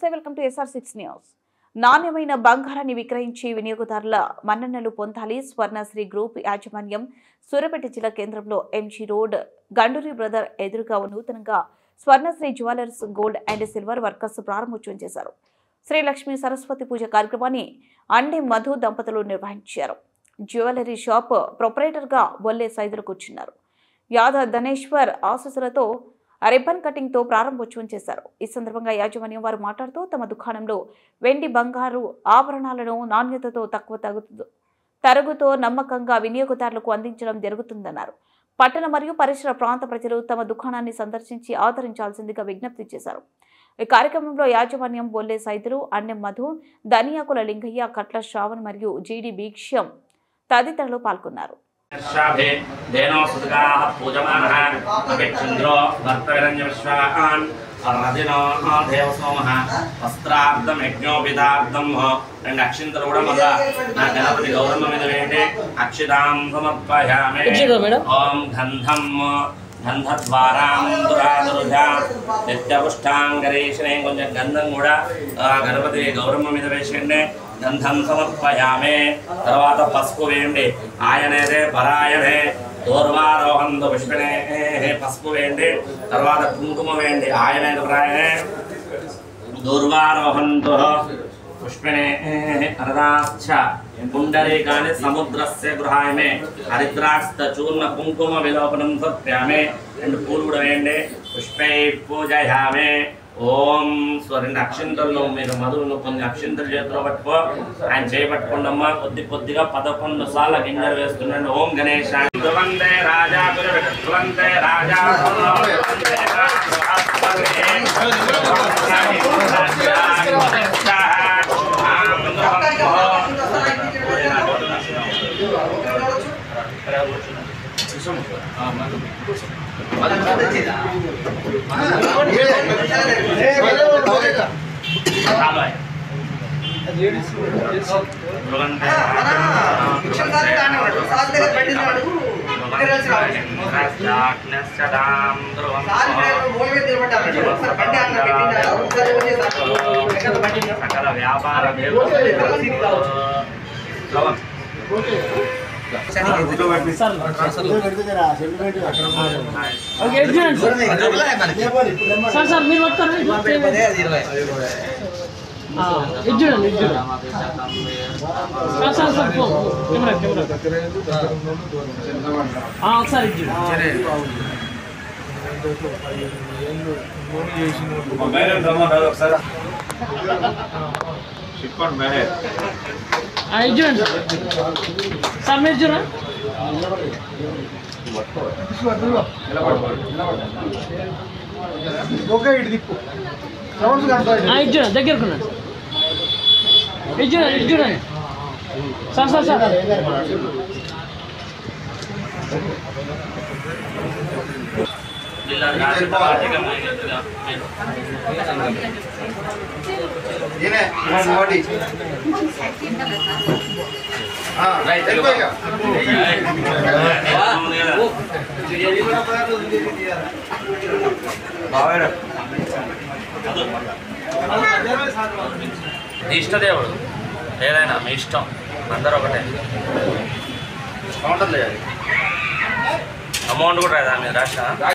నమస్తే, welcome to SR6 news. నాణ్యమైన బంగారాన్ని విక్రయించి వినియోగదారుల మన్ననలు పొందాలి. స్వర్ణశ్రీ గ్రూప్ యాజమాన్యం సూర్యాపేట జిల్లా కేంద్రంలో MG రోడ్ గండూరి బ్రదర్ ఎదురుగా నూతనంగా Swarnasri jewellers gold and silver workers ప్రారంభోత్సవం చేశారు. శ్రీ లక్ష్మీ సరస్వతి పూజ కార్యక్రమాన్ని అండే మధు దంపతులు నిర్వహించారు. జ్యువెలరీ షాప్ ప్రొపరేటర్గా బొల్లే సైదులు కూర్చున్నారు. యాదవ్ ధనేశ్వర్ ఆశీస్సులతో రిబ్బన్ కటింగ్ తో ప్రారంభోత్సవం చేశారు. ఈ సందర్భంగా యాజమాన్యం వారు మాట్లాడుతూ తమ దుకాణంలో వెండి బంగారు ఆభరణాలను నాణ్యతతో తక్కువ తరుగుతో నమ్మకంగా వినియోగదారులకు అందించడం జరుగుతుందన్నారు. పట్టణ మరియు పరిసర ప్రాంత ప్రజలు తమ దుకాణాన్ని సందర్శించి ఆదరించాల్సిందిగా విజ్ఞప్తి చేశారు. ఈ కార్యక్రమంలో యాజమాన్యం బొల్లే సైదులు, అన్నెం మధు, ధనియాకుల లింగయ్య, కట్ల శ్రావణ్ మరియు GD భీక్ష్యం తదితరులు పాల్గొన్నారు. వస్త్రార్థం యజ్ఞోపితార్థం రెండు అక్షింతలు కూడా మళ్ళా నా గణపతి గౌరమ్మ మీద వేయండి. అక్షితాం సమర్పయామి. ఓం గంధం గంధద్వారాం దురాదురుజా నిత్యపుష్టాంగరీషణే. కొంచెం గంధం కూడా గణపతి గౌరమ్మ మీద వేసేయండి. గంధం సమర్పయామే. తర్వాత పసుపు వేయండి. ఆయనేదే పరాయణే దూర్వారోహంతో పుష్పనే పసుపు వేయండి. తర్వాత కుంకుమ వేయండి. ఆయనేది పరాయణే దూర్వారోహంతో పుష్పనే అరదాశ్చ పుండరీకాని సముద్రస్య గృహాయమే హరిద్రాక్ష చూర్ణ కుంకుమ విలోపనం సత్యామే. రెండు పూలు కూడా వేయండి. పుష్పై పూజయామే. ఓం రెండు అక్షింతల్లో మీరు మధువులు కొన్ని అక్షింతలు చేతిలో పట్టుకో. ఆయన చేపట్టుకోండమ్మా. కొద్దిగా 11 సార్లు గింజలు వేస్తున్నాండి. ఓం గణేశ ధ్రువందే రాజా ధ్రువందే రాజా సకల వ్యాపార దగ్గరకున్నాడు చూడండి సార్ సార్ సార్ ఇష్టదేవుడు ఏదైనా మీ ఇష్టం. అందరూ ఒకటే. అమౌంట్ కూడా రాదా మీరు రాష్ట్ర